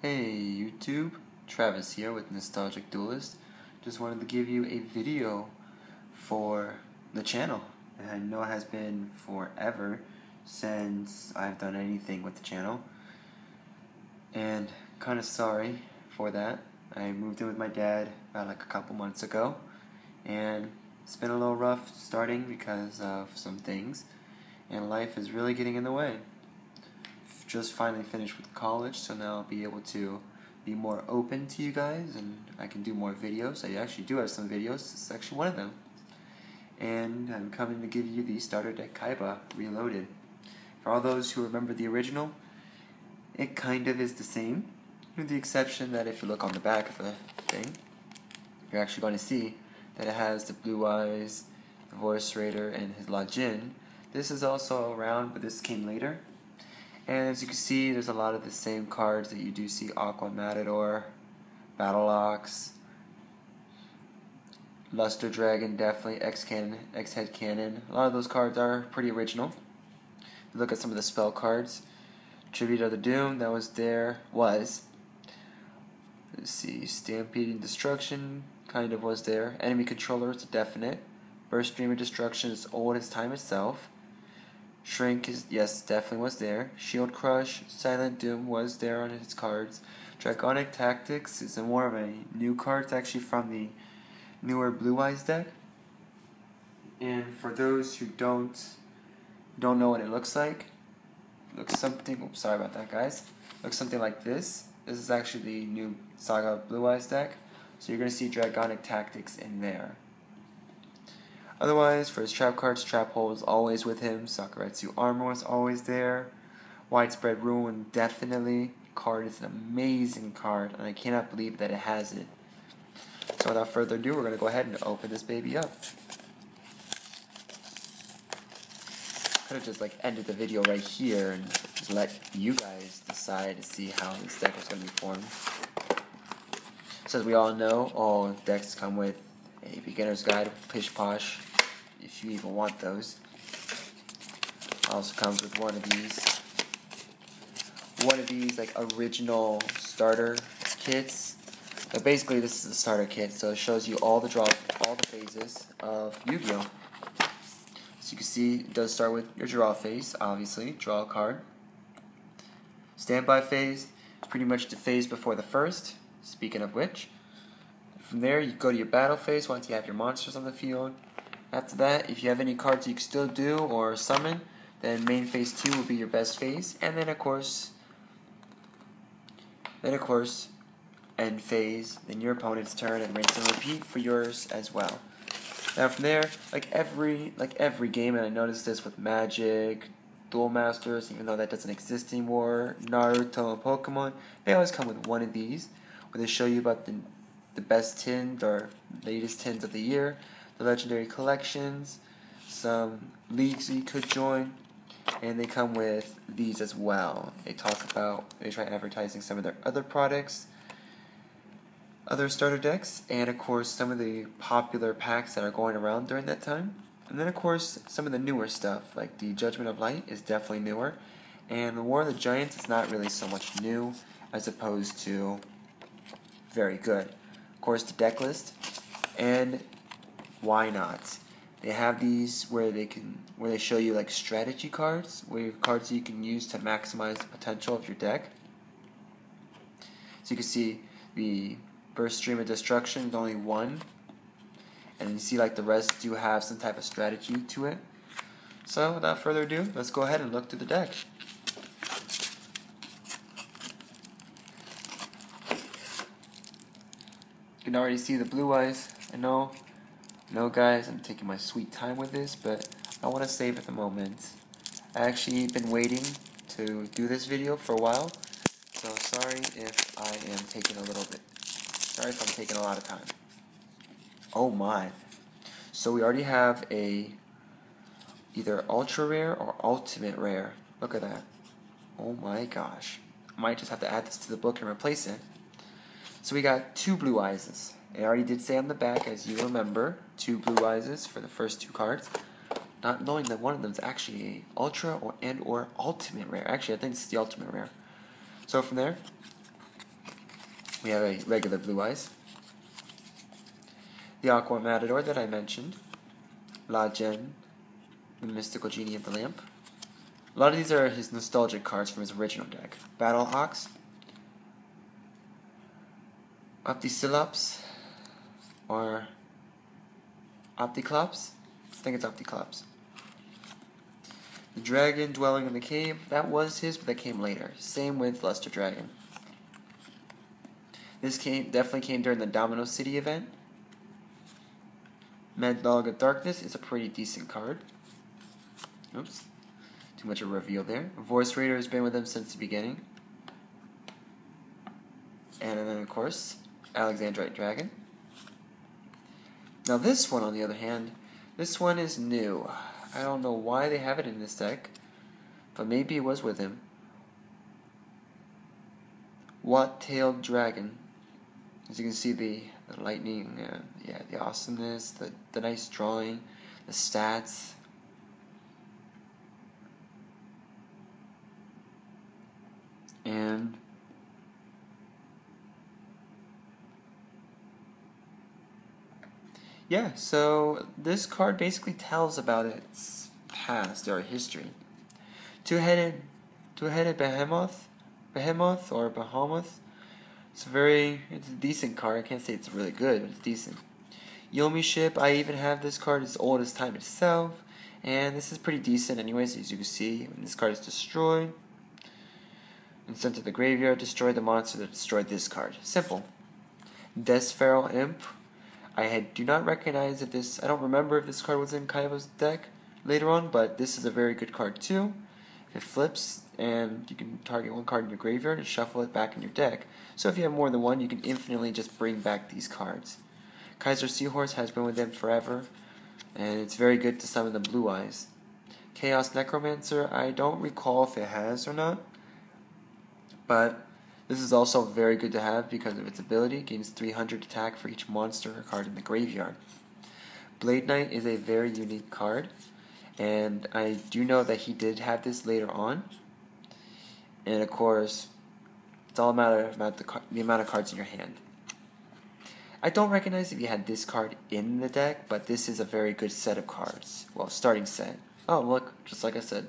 Hey YouTube, Travis here with Nostalgic Duelist. Just wanted to give you a video for the channel. I know it has been forever since I've done anything with the channel, and kind of sorry for that. I moved in with my dad about like a couple months ago, and it's been a little rough starting because of some things, and life is really getting in the way. Just finally finished with college, so now I'll be able to be more open to you guys, and I can do more videos. I actually do have some videos. This is actually one of them, and I'm coming to give you the starter deck Kiba reloaded. For all those who remember the original, it kind of is the same, with the exception that if you look on the back of the thing, you're actually going to see that it has the Blue Eyes, the Voice Raider, and his Lajin. This is also around, but this came later. And as you can see, there's a lot of the same cards that you do see: Aqua Matador, Battle Ox, Luster Dragon, definitely X-Head Cannon. A lot of those cards are pretty original. Look at some of the spell cards. Tribute of the Doom, that was there, let's see, Stampeding Destruction, kind of was there. Enemy Controller, it's a definite. Burst Stream of Destruction is old as time itself. Shrink is, yes, definitely was there. Shield Crush, Silent Doom was there on his cards. Draconic Tactics is more of a new card. It's actually from the newer Blue Eyes deck. And for those who don't know what it looks like, it looks something, oops, sorry about that guys, it looks something like this. This is actually the new Saga Blue Eyes deck. So you're going to see Draconic Tactics in there. Otherwise, for his trap cards, Trap Hole is always with him. Sakuretsu Armor is always there. Widespread Ruin, definitely. Card is an amazing card, and I cannot believe that it has it. So without further ado, we're going to go ahead and open this baby up. Could have just like ended the video right here and just let you guys decide to see how this deck was going to be formed. So as we all know, all decks come with a beginner's guide, Pish Posh, if you even want those. Also comes with one of these like original starter kits. But basically this is the starter kit, so it shows you all the phases of Yu-Gi-Oh! So you can see it does start with your draw phase, obviously, draw a card. Standby phase is pretty much the phase before the first, speaking of which. From there, you go to your battle phase once you have your monsters on the field. After that, if you have any cards you can still do or summon, then main phase 2 will be your best phase. And then of course, end phase, then your opponent's turn, and rinse and repeat for yours as well. Now from there, like every game, and I noticed this with Magic, Duel Masters, even though that doesn't exist anymore, Naruto and Pokemon, they always come with one of these, where they show you about the best tins or latest tins of the year, the legendary collections, some leagues you could join, and they come with these as well. They try advertising some of their other products, other starter decks, and of course some of the popular packs that are going around during that time. And then of course some of the newer stuff, like the Judgment of Light is definitely newer, and the War of the Giants is not really so much new as opposed to very good. Of course the deck list, and why not? They have these where they show you like strategy cards, cards you can use to maximize the potential of your deck. So you can see the Burst Stream of Destruction is only one, and you see like the rest do have some type of strategy to it. So without further ado, let's go ahead and look through the deck. You can already see the Blue Eyes. I know guys, I'm taking my sweet time with this, but I want to save at the moment. I actually been waiting to do this video for a while, so sorry if I am taking sorry if I'm taking a lot of time. Oh my. So we already have either ultra rare or ultimate rare. Look at that. Oh my gosh. I might just have to add this to the book and replace it. So we got 2 Blue Eyes. It already did say on the back, as you remember, 2 Blue Eyes for the first 2 cards. Not knowing that one of them is actually a ultra or ultimate rare. Actually, I think this is the ultimate rare. So from there, we have a regular Blue Eyes. The Aqua Matador that I mentioned. La Gen, the Mystical Genie of the Lamp. A lot of these are his nostalgic cards from his original deck. Battle Ox. Opticyclops. Or Opticlops. I think it's Opticlops. The Dragon Dwelling in the Cave. That was his, but that came later. Same with Luster Dragon. This definitely came during the Domino City event. Mad Dog of Darkness is a pretty decent card. Oops. Too much of a reveal there. Voice Raider has been with him since the beginning. And then, of course, Alexandrite Dragon. Now this one, on the other hand, this one is new. I don't know why they have it in this deck, but maybe it was with him. Watt-tailed Dragon. As you can see, the lightning, yeah, the awesomeness, the nice drawing, the stats. And yeah, so this card basically tells about its past or history. Two-headed behemoth or behemoth. It's a decent card. I can't say it's really good, but it's decent. Yomi ship. I even have this card as old as time itself, and this is pretty decent anyways. As you can see, when this card is destroyed and sent to the graveyard, destroy the monster that destroyed this card. Simple. Death Feral Imp. I do not recognize if this. I don't remember if this card was in Kaiba's deck later on, but this is a very good card too. It flips, and you can target one card in your graveyard and shuffle it back in your deck. So if you have more than one, you can infinitely just bring back these cards. Kaiser Seahorse has been with them forever, and it's very good to summon the Blue Eyes. Chaos Necromancer, I don't recall if it has or not, but this is also very good to have because of its ability. It gains 300 attack for each monster or card in the graveyard. Blade Knight is a very unique card, and I do know that he did have this later on. And of course, it's all a matter about the amount of cards in your hand. I don't recognize if you had this card in the deck, but this is a very good set of cards. Well, starting set. Oh, look, just like I said.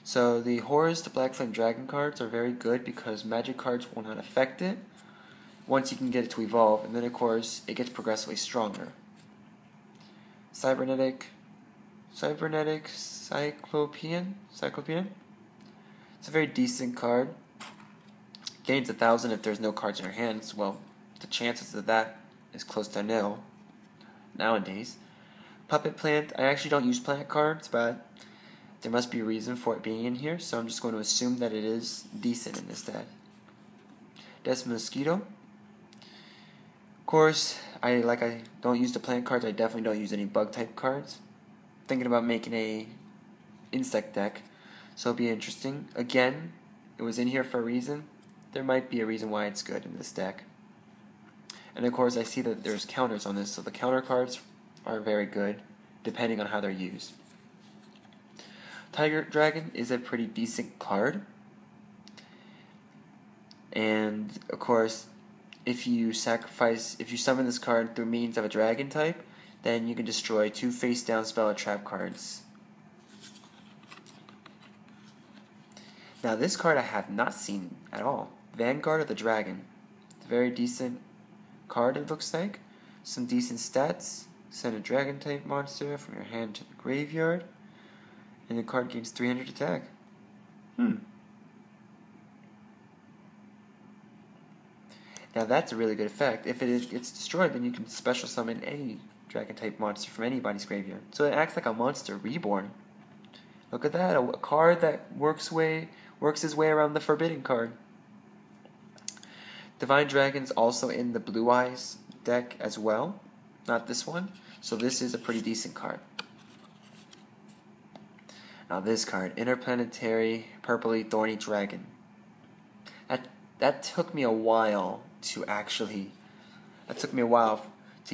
So the Horus, the Black Flame Dragon cards are very good because magic cards will not affect it once you can get it to evolve, and then of course it gets progressively stronger. Cybernetic Cyclopean. It's a very decent card. Gains 1,000 if there's no cards in your hands. Well, the chances of that is close to nil nowadays. Puppet Plant. I actually don't use plant cards, but there must be a reason for it being in here, so I'm just going to assume that it is decent in this deck. Death Mosquito. Of course, I don't use the plant cards. I definitely don't use any bug type cards. Thinking about making a insect deck, so it'll be interesting. Again, it was in here for a reason. There might be a reason why it's good in this deck. And of course, I see that there's counters on this, so the counter cards are very good, depending on how they're used. Tiger Dragon is a pretty decent card. And of course, if you summon this card through means of a dragon type, then you can destroy 2 face-down spell or trap cards. Now this card I have not seen at all. Vanguard of the Dragon. It's a very decent card, it looks like. Some decent stats. Send a dragon type monster from your hand to the graveyard. And the card gains 300 attack. Now that's a really good effect. If it gets destroyed, then you can special summon any dragon type monster from anybody's graveyard. So it acts like a monster reborn. Look at that, a card that works his way around the forbidden card. Divine Dragon's also in the Blue Eyes deck as well. Not this one. So this is a pretty decent card. Now this card, Interplanetary Purpley Thorny Dragon. That took me a while to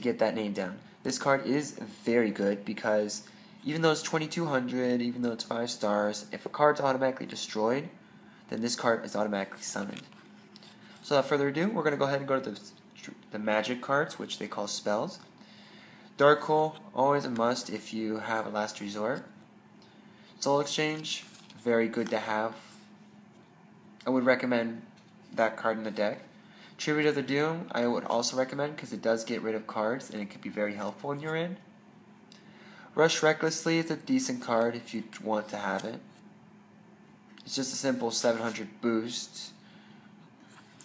get that name down. This card is very good because even though it's 2200, even though it's 5 stars, if a card's automatically destroyed, then this card is automatically summoned. So without further ado, we're going to go ahead and go to the magic cards, which they call spells. Dark Hole, always a must if you have a last resort. Soul Exchange, very good to have. I would recommend that card in the deck. Tribute of the Doom, I would also recommend because it does get rid of cards and it can be very helpful in your end. Rush Recklessly is a decent card if you want to have it. It's just a simple 700 boost.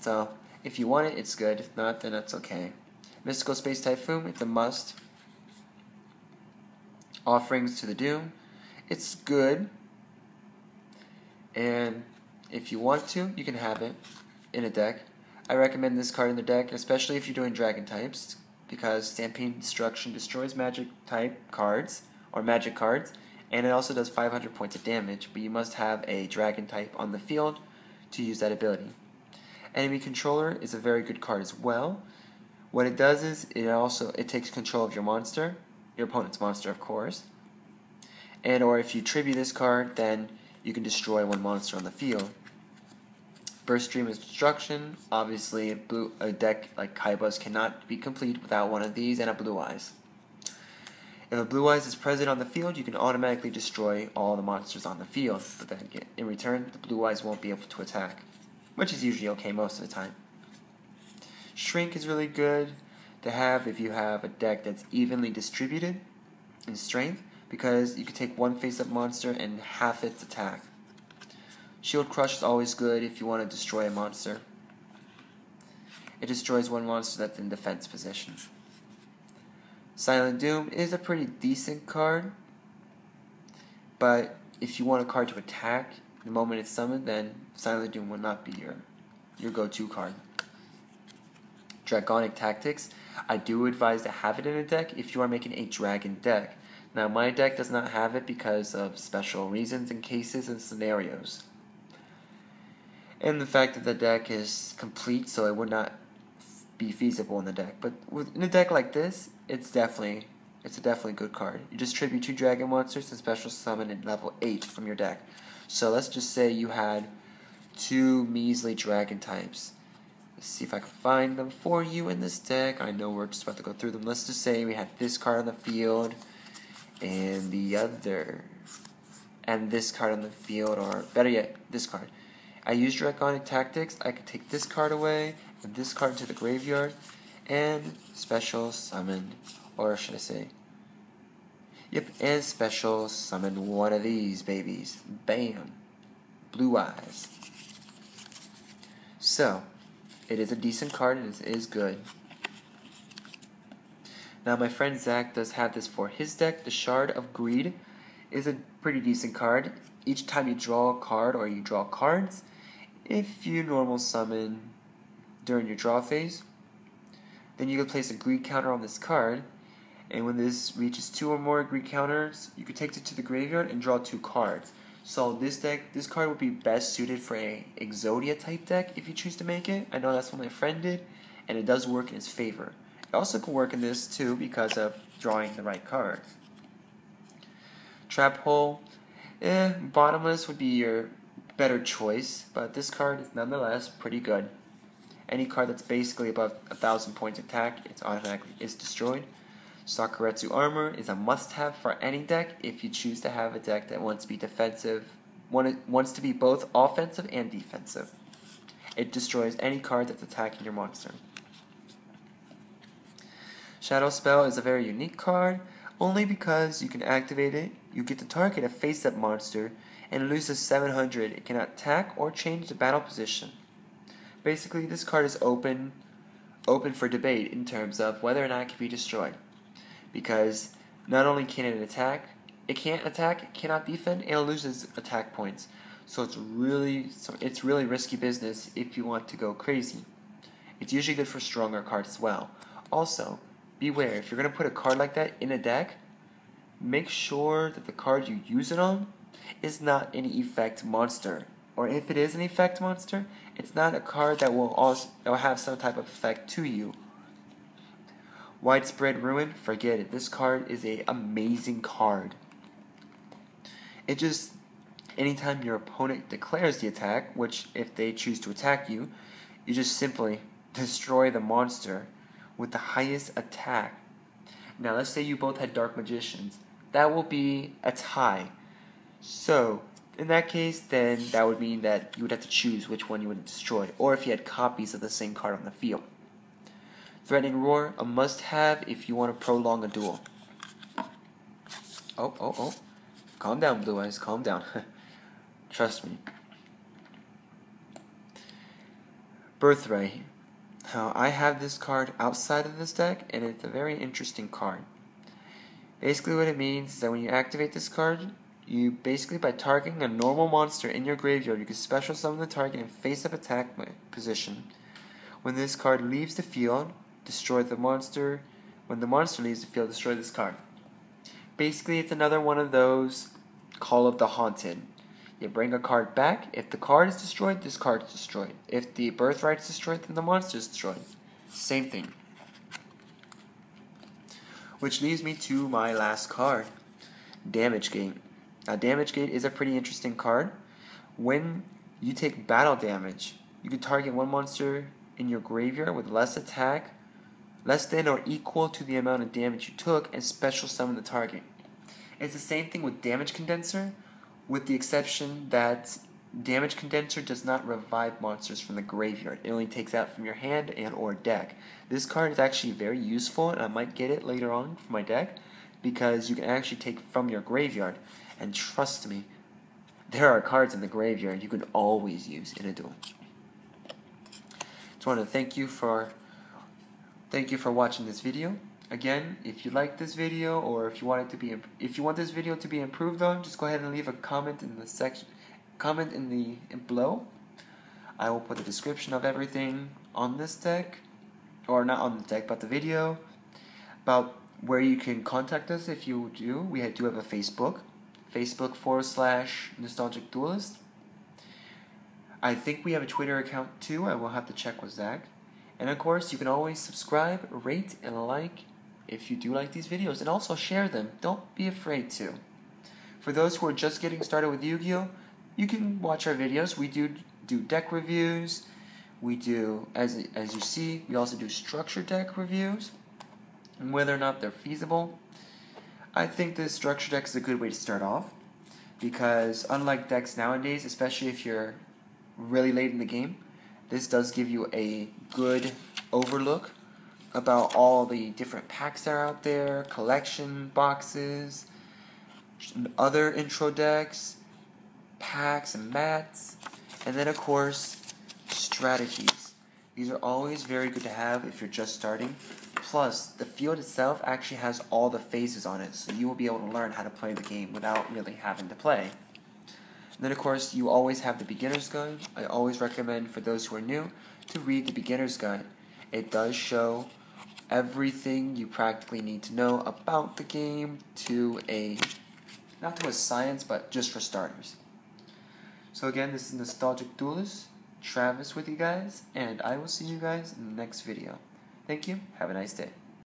So, if you want it, it's good. If not, then that's okay. Mystical Space Typhoon, it's a must. Offerings to the Doom, it's good. And if you want to, you can have it in a deck. I recommend this card in the deck, especially if you're doing dragon types, because Stampede Destruction destroys magic type cards, or magic cards, and it also does 500 points of damage, but you must have a dragon type on the field to use that ability. Enemy Controller is a very good card as well. What it does is, it takes control of your monster, your opponent's monster of course, and or if you tribute this card, then you can destroy one monster on the field. Burst Stream of Destruction, obviously a deck like Kiba's cannot be complete without one of these and a Blue Eyes. If a Blue Eyes is present on the field, you can automatically destroy all the monsters on the field, but then in return, the Blue Eyes won't be able to attack, which is usually okay most of the time. Shrink is really good to have if you have a deck that's evenly distributed in strength, because you can take one face-up monster and half its attack. Shield Crush is always good if you want to destroy a monster. It destroys one monster that's in defense position. Silent Doom is a pretty decent card, but if you want a card to attack the moment it's summoned, then Silent Doom will not be your go-to card. Draconic Tactics, I do advise to have it in a deck if you are making a dragon deck. Now my deck does not have it because of special reasons and cases and scenarios. And the fact that the deck is complete, so it would not be feasible in the deck. But in a deck like this, it's a definitely good card. You just tribute 2 dragon monsters and special summon at level 8 from your deck. So let's just say you had 2 measly dragon types. Let's see if I can find them for you in this deck. I know we're just about to go through them. Let's just say we had this card on the field and the other, and this card on the field, or better yet, this card. I use Draconic Tactics. I could take this card away and this card to the graveyard and special summon, or should I say, and special summon one of these babies. Bam! Blue Eyes. So, it is a decent card and it is good. Now my friend Zach does have this for his deck. The Shard of Greed is a pretty decent card. Each time you draw a card or you draw cards, if you normal summon during your draw phase, then you can place a greed counter on this card, and when this reaches 2 or more greed counters, you can take it to the graveyard and draw 2 cards. So this card would be best suited for a Exodia type deck if you choose to make it. I know that's what my friend did, and it does work in his favor. It also can work in this too because of drawing the right cards. Trap Hole, Bottomless would be your better choice, but this card is nonetheless pretty good. Any card that's basically above 1,000 points attack, it's automatically destroyed. Sakuretsu Armor is a must-have for any deck if you choose to have a deck that wants to be defensive, wants to be both offensive and defensive. It destroys any card that's attacking your monster. Shadow Spell is a very unique card, only because you can activate it, you get to target a face-up monster, and it loses 700. It cannot attack or change the battle position. Basically, this card is open for debate in terms of whether or not it can be destroyed. Because not only can it attack, it cannot defend, and it loses attack points. So it's really risky business if you want to go crazy. It's usually good for stronger cards as well. Also, beware, if you're going to put a card like that in a deck, make sure that the card you use it on is not an effect monster. Or if it is an effect monster, it's not a card that will have some type of effect to you. Widespread Ruin, forget it. This card is an amazing card. It anytime your opponent declares the attack, which if they choose to attack you, you just simply destroy the monster with the highest attack. Now let's say you both had Dark Magicians. That will be a tie. So, in that case, then that would mean that you would have to choose which one you would destroy, or if you had copies of the same card on the field. Threatening Roar, a must-have if you want to prolong a duel. Oh. Calm down, Blue Eyes, calm down. Trust me. Birthright. Now, I have this card outside of this deck, and it's a very interesting card. Basically what it means is that when you activate this card, you basically, by targeting a normal monster in your graveyard, you can special summon the target in face-up attack position. When this card leaves the field, destroy the monster. When the monster leaves the field, destroy this card. Basically, it's another one of those Call of the Haunted. You bring a card back. If the card is destroyed, this card is destroyed. If the birthright is destroyed, then the monster is destroyed. Same thing. Which leads me to my last card, Damage Gate. Now, Damage Gate is a pretty interesting card. When you take battle damage, you can target one monster in your graveyard with less attack, less than or equal to the amount of damage you took, and special summon the target. It's the same thing with Damage Condenser, with the exception that Damage Condenser does not revive monsters from the graveyard. It only takes out from your hand and or deck. This card is actually very useful, and I might get it later on for my deck, because you can actually take from your graveyard. And trust me, there are cards in the graveyard you can always use in a duel. Just want to thank you for watching this video. Again, if you like this video, or if you want this video to be improved on, just go ahead and leave a comment in the section, below. I will put a description of everything on this deck, or not on the deck, but the video, about where you can contact us if you do. We do have a Facebook /Nostalgic Duelist. I think we have a Twitter account too. I will have to check with Zach. And of course, you can always subscribe, rate, and like if you do like these videos, and also share them. Don't be afraid to. For those who are just getting started with Yu-Gi-Oh!, you can watch our videos. We do deck reviews. We do, as you see, we also do structured deck reviews, and whether or not they're feasible. I think this structure deck is a good way to start off, because unlike decks nowadays, especially if you're really late in the game, this does give you a good overlook about all the different packs that are out there, collection boxes, other intro decks, packs and mats, and then of course, strategies. These are always very good to have if you're just starting. Plus, the field itself actually has all the phases on it, so you will be able to learn how to play the game without really having to play. And then of course, you always have the beginner's guide. I always recommend for those who are new to read the beginner's guide. It does show everything you practically need to know about the game not to a science, but just for starters. So again, this is Nostalgic Duelist, Travis with you guys, and I will see you guys in the next video. Thank you. Have a nice day.